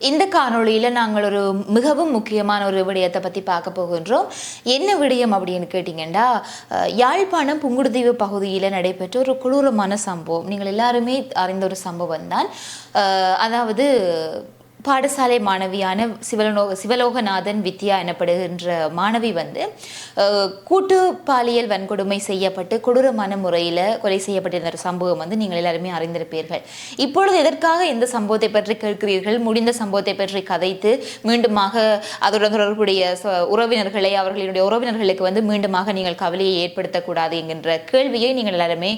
இந்த காணொளியில் நாங்கள் ஒரு மிகவும் முக்கியமான ஒரு விடயத்தை பற்றி பார்க்க போகின்றோம். என்ன விடயம் அப்படின்னு கேட்டிங்கன்னா, யாழ்ப்பாணம் புங்குடுதீவு பகுதியில் நடைபெற்ற ஒரு கொடூரமான சம்பவம். நீங்கள் எல்லாருமே அறிந்த ஒரு சம்பவம் தான். அதாவது பாடசாலை மாணவியான சிவலோகநாதன் வித்யா எனப்படுகின்ற மாணவி கூட்டு பாலியல் வன்கொடுமை செய்யப்பட்டு கொடூரமான முறையில் கொலை செய்யப்பட்டிருந்த சம்பவம் நீங்கள் எல்லாருமே அறிந்திருப்பீர்கள். இப்பொழுது எதற்காக இந்த சம்பவத்தை பற்றி கேட்கிறீர்கள்? முடிந்த சம்பவத்தை பற்றி கதைத்து மீண்டுமாக அதோட தொடர்புடைய உறவினர்களை அவர்களுடைய உறவினர்களுக்கு மீண்டுமாக நீங்கள் கவலையை ஏற்படுத்தக்கூடாது என்கின்ற கேள்வியை நீங்கள் எல்லாருமே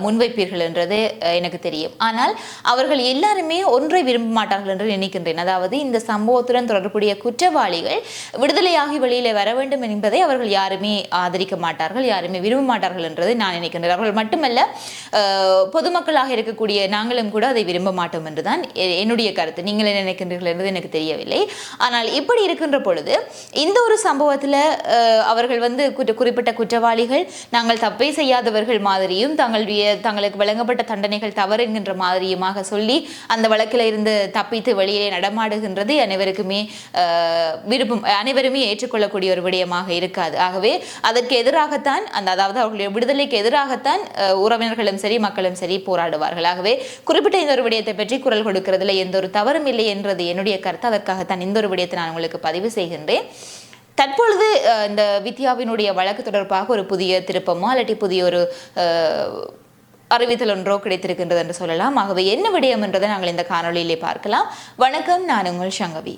முன்வைப்பீர்கள் என்றது எனக்கு தெரியும். ஆனால் அவர்கள் எல்லாருமே ஒன்றை விரும்ப மாட்டார்கள் என்று நினைக்கிறேன். அதாவது இந்த சம்பவத்துடன் தொடர்புடைய குற்றவாளிகள் விடுதலையாகி வெளியில வர வேண்டும் என்பதை அவர்கள் யாருமே ஆதரிக்க மாட்டார்கள், யாருமே விரும்ப மாட்டார்கள் என்றதை நான் நினைக்கின்றேன். அவர்கள் மட்டுமல்ல, பொதுமக்களாக இருக்கக்கூடிய நாங்களும் கூட அதை விரும்ப மாட்டோம் என்றுதான் என்னுடைய கருத்து. நீங்கள் என்ன நினைக்கின்றீர்கள் என்பது எனக்கு தெரியவில்லை. ஆனால் இப்படி இருக்கின்ற பொழுது இந்த ஒரு சம்பவத்தில் அவர்கள் குறிப்பிட்ட குற்றவாளிகள் நாங்கள் தப்பை செய்யாதவர்கள் மாதிரியும் தங்களுக்கு வழங்கப்பட்ட தண்டனைகள் தவறு என்கின்ற மாதிரியுமாக சொல்லி அந்த வழக்கில் இருந்து தப்பித்து வெளியே நடமாடுகின்றது அனைவருமே ஏற்றுக்கொள்ளக்கூடிய ஒரு விடயமாக இருக்காது. ஆகவே அதற்கு எதிராகத்தான் அதாவது அவர்களுடைய விடுதலைக்கு எதிராகத்தான் உறவினர்களும் சரி மக்களும் சரி போராடுவார்கள். ஆகவே குறிப்பிட்ட இந்த ஒரு விடயத்தை பற்றி குரல் கொடுக்கிறதுல எந்த ஒரு தவறும் இல்லை என்றது என்னுடைய கருத்து. அதற்காகத்தான் இந்த ஒரு விடயத்தை நான் உங்களுக்கு பதிவு செய்கின்றேன். தற்பொழுது இந்த வித்யாவினுடைய வழக்கு தொடர்பாக ஒரு புதிய திருப்பமோ அல்லது புதிய ஒரு அறிவித்தல் ஒன்றோ கிடைத்திருக்கின்றது என்று சொல்லலாம். ஆகவே என்ன விடயம் என்றதை நாங்கள் இந்த காணொலியிலே பார்க்கலாம். வணக்கம், நான் உங்கள் சங்கவி.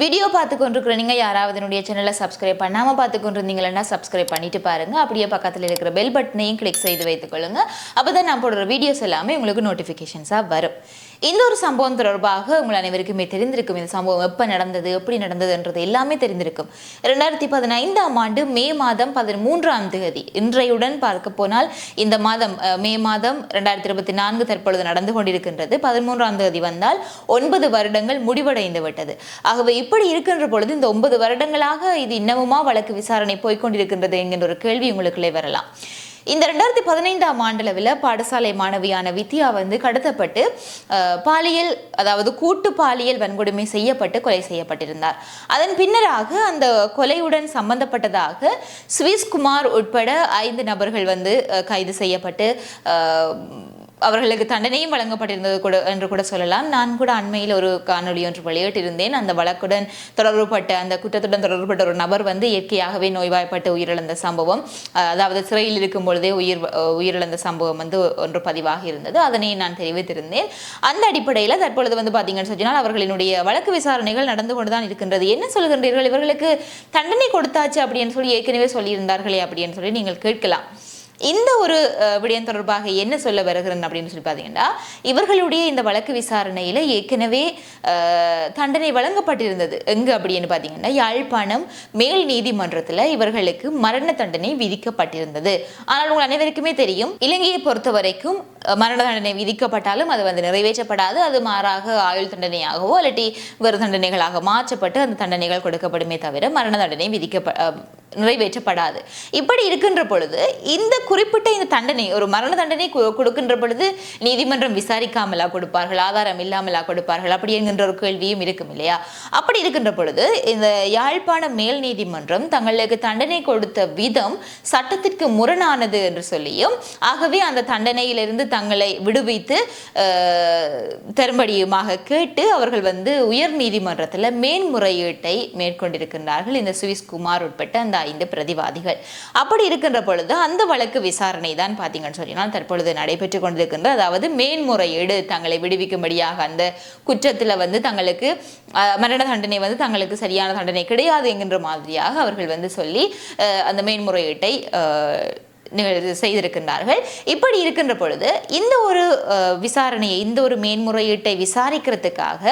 வீடியோ பார்த்து கொண்டிருக்கிற நீங்கள் யாராவது என்னுடைய சேனலை சப்ஸ்கிரைப் பண்ணாமல் பார்த்து கொண்டிருந்தீங்கன்னா சப்ஸ்கிரைப் பண்ணிட்டு பாருங்க. அப்படியே பக்கத்தில் இருக்கிற பெல் பட்டனையும் கிளிக் செய்து வைத்துக் கொள்ளுங்க. அப்போதான் நான் போடுற வீடியோஸ் எல்லாமே உங்களுக்கு நோட்டிஃபிகேஷன்ஸாக வரும். இந்த ஒரு சம்பவம் தொடர்பாக உங்கள் அனைவருக்குமே தெரிந்திருக்கும். இந்த சம்பவம் எப்போ நடந்தது, எப்படி நடந்ததுன்றது எல்லாமே தெரிந்திருக்கும். 2015ஆம் ஆண்டு மே மாதம் 13ஆம் தேதி, இன்றையுடன் பார்க்க போனால் இந்த மாதம் மே மாதம் 2024 தற்பொழுது நடந்து கொண்டிருக்கின்றது. 13ஆம் தேதி வந்தால் 9 வருடங்கள் முடிவடைந்து விட்டது. ஆகவே இப்படி இருக்கின்ற பொழுது இந்த 9 வருடங்களாக இது இன்னமுமா வழக்கு விசாரணை போய்கொண்டிருக்கின்றது என்கின்ற ஒரு கேள்வி உங்களுக்குள்ளே வரலாம். இந்த 2015ஆம் ஆண்டளவில் பாடசாலை மாணவியான வித்யா கடத்தப்பட்டு பாலியல், அதாவது கூட்டு பாலியல் வன்கொடுமை செய்யப்பட்டு கொலை செய்யப்பட்டிருந்தார். அதன் பின்னராக அந்த கொலையுடன் சம்பந்தப்பட்டதாக சுவிஸ்குமார் உட்பட 5 நபர்கள் கைது செய்யப்பட்டு அவர்களுக்கு தண்டனையும் வழங்கப்பட்டிருந்தது கூட என்று கூட சொல்லலாம். நான் கூட அண்மையில் ஒரு காணொலி ஒன்று வெளியிட்டிருந்தேன். அந்த வழக்குடன் தொடர்புபட்ட, அந்த குற்றத்துடன் தொடர்புபட்ட ஒரு நபர் இயற்கையாகவே நோய்வாய்ப்பட்டு உயிரிழந்த சம்பவம், அதாவது சிறையில் இருக்கும் பொழுதே உயிரிழந்த சம்பவம் ஒன்று பதிவாக இருந்தது. அதனை நான் தெரிவித்திருந்தேன். அந்த அடிப்படையில் தற்பொழுது பார்த்தீங்கன்னு சொன்னால் அவர்களினுடைய வழக்கு விசாரணைகள் நடந்து கொண்டுதான் இருக்கின்றது. என்ன சொல்கின்றீர்கள், இவர்களுக்கு தண்டனை கொடுத்தாச்சு அப்படின்னு சொல்லி ஏற்கனவே சொல்லியிருந்தார்களே அப்படின்னு சொல்லி நீங்கள் கேட்கலாம். இந்த ஒரு விடயம் தொடர்பாக என்ன சொல்ல வருகிறேன் அப்படின்னு சொல்லி பார்த்தீங்கன்னா, இவர்களுடைய இந்த வழக்கு விசாரணையில் ஏற்கனவே தண்டனை வழங்கப்பட்டிருந்தது. எங்கு அப்படின்னு பார்த்தீங்கன்னா, யாழ்ப்பாணம் மேல் நீதிமன்றத்தில் இவர்களுக்கு மரண தண்டனை விதிக்கப்பட்டிருந்தது. ஆனால் உங்கள் அனைவருக்குமே தெரியும், இலங்கையை பொறுத்த வரைக்கும் மரண தண்டனை விதிக்கப்பட்டாலும் அது நிறைவேற்றப்படாது. அது மாறாக ஆயுள் தண்டனையாகவோ அல்லட்டி வேறு தண்டனைகளாக மாற்றப்பட்டு அந்த தண்டனைகள் கொடுக்கப்படுமே தவிர மரண தண்டனை நிறைவேற்றப்படாது. இப்படி இருக்கின்ற பொழுது இந்த குறிப்பிட்ட இந்த தண்டனை, ஒரு மரண தண்டனை கொடுக்கின்ற பொழுது நீதிமன்றம் விசாரிக்காமலா கொடுப்பார்கள், ஆதாரம் இல்லாமலா கொடுப்பார்கள், அப்படி என்கின்ற ஒரு கேள்வியும் இருக்கும் இல்லையா? அப்படி இருக்கின்ற பொழுது இந்த யாழ்ப்பாணம் மேல் நீதிமன்றம் தங்களுக்கு தண்டனை கொடுத்த விதம் சட்டத்திற்கு முரணானது என்று சொல்லியும், ஆகவே அந்த தண்டனையிலிருந்து தங்களை விடுவித்து தரும்படியுமாக கேட்டு அவர்கள் உயர் நீதிமன்றத்தில் மேன்முறையீட்டை மேற்கொண்டிருக்கின்றார்கள். இந்த சுவிஸ்குமார் உட்பட்ட அந்த 5 பிரதிவாதிகள். அப்படி இருக்கின்ற பொழுது அந்த வழக்கு விசாரணை தான் பார்த்தீங்கன்னு சொன்னால் தற்பொழுது நடைபெற்றுக் கொண்டிருக்கின்ற, அதாவது மேன்முறையீடு தங்களை விடுவிக்கும்படியாக அந்த குற்றத்தில் தங்களுக்கு மரண தண்டனை தங்களுக்கு சரியான தண்டனை கிடையாது என்கின்ற மாதிரியாக அவர்கள் சொல்லி அந்த மேன்முறையீட்டை செய்திருக்கின்றார்கள். இப்படி இருக்கின்ற பொழுது இந்த ஒரு விசாரணையை, இந்த ஒரு மேன்முறையீட்டை விசாரிக்கிறதுக்காக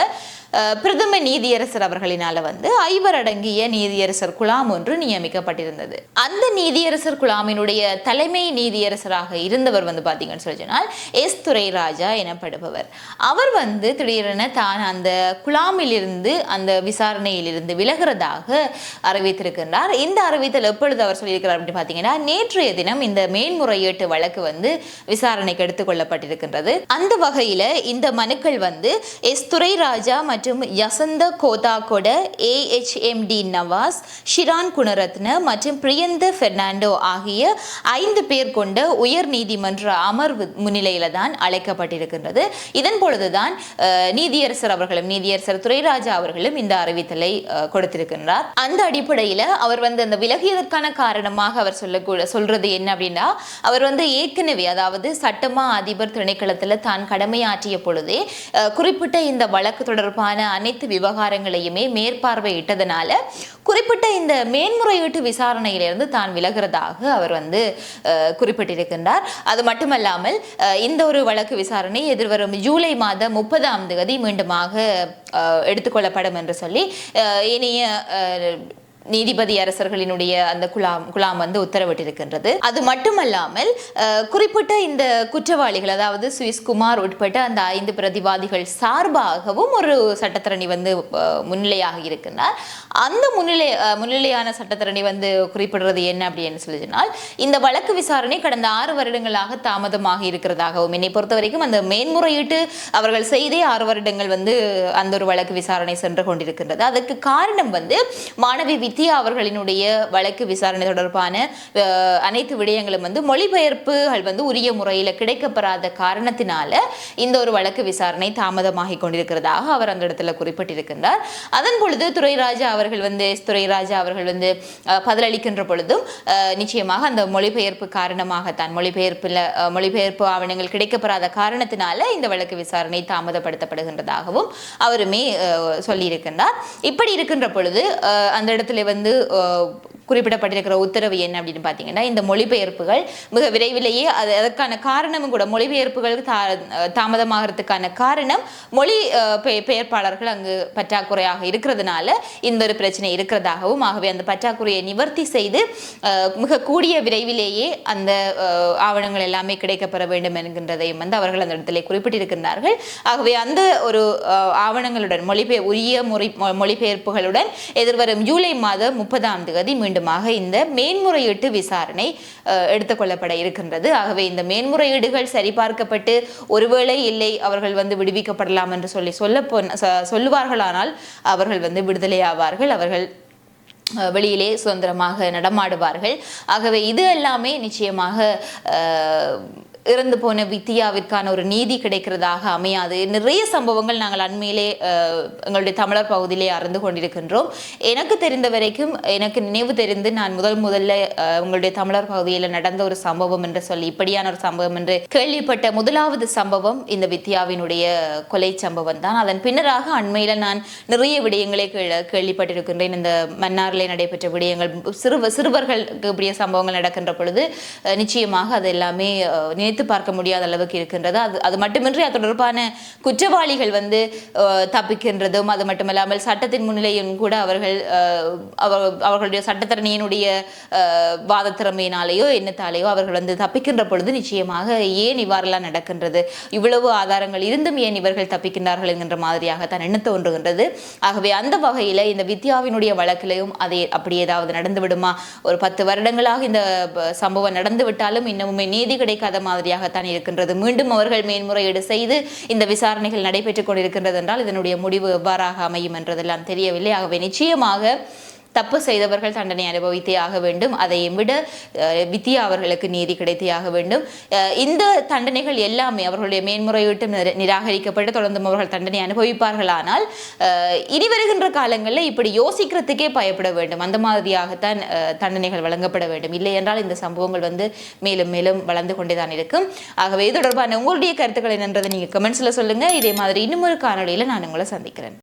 பிரதம நீதியரசர் அவர்களினால வந்து 5 அடங்கிய நீதியரசர் குழாம் ஒன்று நியமிக்கப்பட்டிருந்தது. அந்த நீதியரசர் குழாமினுடைய தலைமை நீதியரசராக இருந்தவர் வந்து பார்த்தீங்கன்னு சொன்னால் எஸ் துரைராஜா எனப்படுபவர். அவர் வந்து திடீரென தான் அந்த குழாமிலிருந்து அந்த விசாரணையிலிருந்து விலகிறதாக அறிவித்திருக்கின்றார். இந்த அறிவித்தல் எப்பொழுது அவர் சொல்லியிருக்கிறார் அப்படின்னு பார்த்தீங்கன்னா, நேற்றைய தினம் இந்த மேன்முறையீட்டு வழக்கு வந்து விசாரணைக்கு எடுத்துக்கொள்ளப்பட்டிருக்கின்றது. அந்த வகையில் இந்த மனுக்கள் வந்து எஸ் துரைராஜா மற்றும் யசந்த கோதாகொட, AHMD நவாஸ், ஷிரான் குணரத்ன மற்றும் பிரியந்த பெர்னாண்டோ ஆகிய 5 பேர் கொண்ட உயர் நீதிமன்ற அமர்வு முன்னிலையில தான் அழைக்கப்பட்டிருக்கின்றது. இதன் பொழுதுதான் நீதியரசர் துரைராஜா அவர்களும் இந்த அறிவித்தலை கொடுத்திருக்கின்றார். அந்த அடிப்படையில் அவர் வந்து அந்த விலகியதற்கான காரணமாக அவர் சொல்றது என்ன அப்படின்னா, அவர் வந்து ஏற்கனவே அதாவது சட்டமா அதிபர் திணைக்களத்தில் தான் கடமையாற்றிய பொழுதே குறிப்பிட்ட இந்த வழக்கு தொடர்பான அனைத்து விவகாரங்களையுமே மேற்பார்வையிட்டதனால குறிப்பிட்ட இந்த மேன்முறையீட்டு விசாரணையிலிருந்து தான் விலகிறதாக அவர் வந்து குறிப்பிட்டிருக்கின்றார். அது மட்டுமல்லாமல் இந்த ஒரு வழக்கு விசாரணை எதிர்வரும் ஜூலை மாதம் 30ஆம் தேதி மீண்டுமாக எடுத்துக்கொள்ளப்படும் என்று சொல்லி இனிய நீதிபதி அரசர்களினுடைய அந்த குழாம் வந்து உத்தரவிட்டிருக்கின்றது. அது மட்டுமல்லாமல் குறிப்பிட்ட இந்த குற்றவாளிகள் அதாவது சுவிஸ் குமார் உட்பட்ட அந்த 5 பிரதிவாதிகள் சார்பாகவும் ஒரு சட்டத்தரணி வந்து முன்னிலையாக இருக்கின்றார். அந்த முன்னிலையான சட்டத்தரணி வந்து குறிப்பிடுறது என்ன அப்படின்னு சொல்லினால், இந்த வழக்கு விசாரணை கடந்த 6 வருடங்களாக தாமதமாக இருக்கிறதாகவும், என்னை பொறுத்த வரைக்கும் அந்த மேன்முறையீட்டு அவர்கள் செய்தே 6 வருடங்கள் வந்து அந்த ஒரு வழக்கு விசாரணை சென்று கொண்டிருக்கின்றது. அதுக்கு காரணம் வந்து மாணவி வித்யா அவர்களினுடைய வழக்கு விசாரணை தொடர்பான அனைத்து விடயங்களும் வந்து மொழிபெயர்ப்புகள் வந்து உரிய முறையில் கிடைக்கப்பெறாத காரணத்தினால இந்த ஒரு வழக்கு விசாரணை தாமதமாகி கொண்டிருக்கிறதாக அவர் அந்த இடத்துல குறிப்பிட்டிருக்கின்றார். அதன் பொழுது துரைராஜா அவர்கள் வந்து பதிலளிக்கின்ற பொழுதும் நிச்சயமாக அந்த மொழிபெயர்ப்பு காரணமாகத்தான் மொழிபெயர்ப்பு ஆவணங்கள் கிடைக்கப்பெறாத காரணத்தினால இந்த வழக்கு விசாரணை தாமதப்படுத்தப்படுகின்றதாகவும் அவருமே சொல்லியிருக்கின்றார். இப்படி இருக்கின்ற பொழுது அந்த இடத்துல வந்து குறிப்பிடப்பட்டிருக்கிற உத்தரவு என்ன அப்படின்னு பார்த்தீங்கன்னா, இந்த மொழிபெயர்ப்புகள் மிக விரைவிலேயே அதற்கான காரணமும் கூட மொழிபெயர்ப்புகள் தாமதமாகிறதுக்கான காரணம் மொழி பெயர்ப்பாளர்கள் அங்கு பற்றாக்குறையாக இருக்கிறதுனால இந்த ஒரு பிரச்சனை இருக்கிறதாகவும், ஆகவே அந்த பற்றாக்குறையை நிவர்த்தி செய்து மிக கூடிய விரைவிலேயே அந்த ஆவணங்கள் எல்லாமே கிடைக்கப்பெற வேண்டும் என்கின்றதையும் வந்து அவர்கள் அந்த இடத்துல குறிப்பிட்டிருக்கின்றார்கள். ஆகவே அந்த ஒரு ஆவணங்களுடன் உரிய மொழிபெயர்ப்புகளுடன் எதிர்வரும் ஜூலை மாதம் 30ஆம் தேதி மீண்டுமாக இந்த மேன்முறையீட்டு விசாரணை எடுத்துக்கொள்ளப்பட இருக்கின்றது. ஆகவே இந்த மேன்முறையீடுகள் சரிபார்க்கப்பட்டு ஒருவேளை இல்லை அவர்கள் வந்து விடுவிக்கப்படலாம் என்று சொல்லுவார்களானால் அவர்கள் வந்து விடுதலை ஆவார்கள், அவர்கள் வெளியிலே சுதந்திரமாக நடமாடுவார்கள். ஆகவே இது எல்லாமே நிச்சயமாக இறந்து போன வித்தியாவிற்கான ஒரு நீதி கிடைக்கிறதாக அமையாது. நிறைய சம்பவங்கள் நாங்கள் அண்மையிலே எங்களுடைய தமிழர் பகுதியிலே அறிந்து கொண்டிருக்கின்றோம். எனக்கு தெரிந்த வரைக்கும், எனக்கு நினைவு தெரிந்து நான் முதல்ல உங்களுடைய தமிழர் பகுதியில் நடந்த ஒரு சம்பவம் என்று சொல்லி இப்படியான ஒரு சம்பவம் என்று கேள்விப்பட்ட முதலாவது சம்பவம் இந்த வித்யாவினுடைய கொலை சம்பவம் தான். அதன் பின்னராக அண்மையில நான் நிறைய விடயங்களை கேள்விப்பட்டிருக்கின்றேன். இந்த மன்னாரிலே நடைபெற்ற விடயங்கள், சிறுவர்களுக்கு இப்படிய சம்பவங்கள் நடக்கின்ற பொழுது நிச்சயமாக அது எல்லாமே நினைத்து பார்க்க முடியாத அளவுக்கு இருக்கின்றது. அது மட்டுமின்றி அது தொடர்பான குற்றவாளிகள் வந்து தப்பிக்கின்றதும், அது மட்டுமல்லாமல் சட்டத்தின் முன்னிலையும் கூட அவர்களுடைய சட்டத்தரணியினுடைய வாத திறமையினாலேயோ எண்ணத்தாலேயோ அவர்கள் வந்து தப்பிக்கின்ற பொழுது நிச்சயமாக ஏன் இவ்வாறெல்லாம் நடக்கின்றது, இவ்வளவு ஆதாரங்கள் இருந்தும் ஏன் இவர்கள் தப்பிக்கின்றார்கள் என்கின்ற மாதிரியாக தான் எண்ண தோன்றுகின்றது. ஆகவே அந்த வகையில் இந்த வித்யாவினுடைய வழக்கிலையும் அப்படி ஏதாவது நடந்து விடுமா? ஒரு 10 வருடங்களாக இந்த சம்பவம் நடந்து விட்டாலும் இன்னமுமே நீதி கிடைக்காத மாதிரியாகத்தான் இருக்கின்றது. மீண்டும் அவர்கள் மேன்முறையீடு செய்து இந்த விசாரணைகள் நடைபெற்றுக் கொண்டிருக்கின்றது என்றால் இதனுடைய முடிவு எவ்வாறாக அமையும் என்றதெல்லாம் தெரியவில்லை. ஆகவே நிச்சயமாக தப்பு செய்தவர்கள் தண்டனை அனுபவித்தே ஆக வேண்டும். அதையும் விட வித்யா அவர்களுக்கு நீதி கிடைத்தே ஆக வேண்டும். இந்த தண்டனைகள் எல்லாமே அவர்களுடைய மேன்முறையீட்டு நிராகரிக்கப்பட்டு தொடர்ந்தும் அவர்கள் தண்டனை அனுபவிப்பார்களானால் இனி வருகின்ற காலங்களில் இப்படி யோசிக்கிறதுக்கே பயப்பட வேண்டும். அந்த மாதிரியாகத்தான் தண்டனைகள் வழங்கப்பட வேண்டும். இல்லை என்றால் இந்த சம்பவங்கள் வந்து மேலும் மேலும் வளர்ந்து கொண்டே தான் இருக்கும். ஆகவே இது தொடர்பான உங்களுடைய கருத்துக்கள் என்னன்றதை நீங்கள் கமெண்ட்ஸில் சொல்லுங்கள். இதே மாதிரி இன்னும் ஒரு காணொலியில் நான் உங்களை சந்திக்கிறேன்.